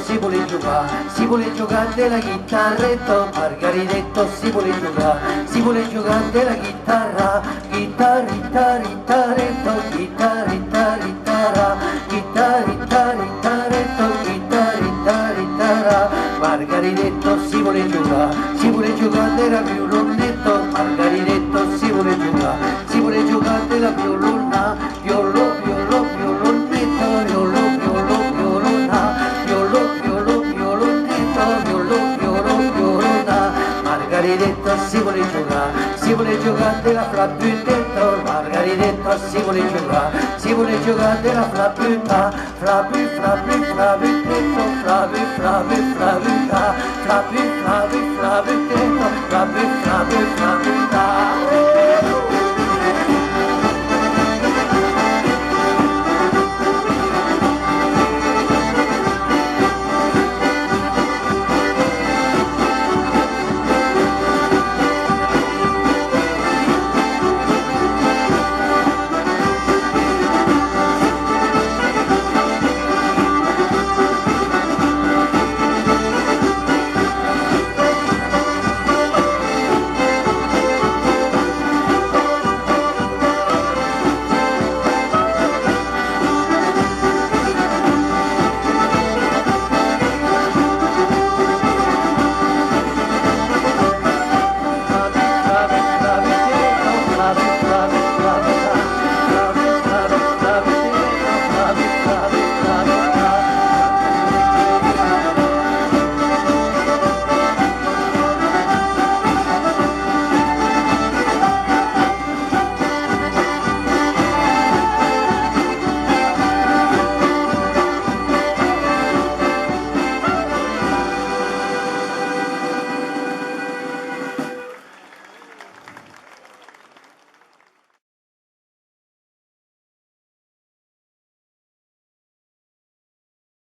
si vuole giocare della chitarretto, Margaridetto si vuole giocare della chitarra, chitarrita, ritaretto, chitarrita, ritara, chitarrita, ritaretto, chitarrita, ritara, Margaridetto si vuole giocare della violonetto, Margaridetto si vuole giocare della violonna, violo, violo, violonetto, violo, violo, violona, violo, violo, violonetto, violo, violo, violona, Margaridetto si vuole giocare della flapputetto, Margaridetto si vuole giocare della flapputa, flappu, flappu, flapputetto, flappu, flappu, flapputa, flappu, flappu, flapputetto, flappu, flappu, flapputa.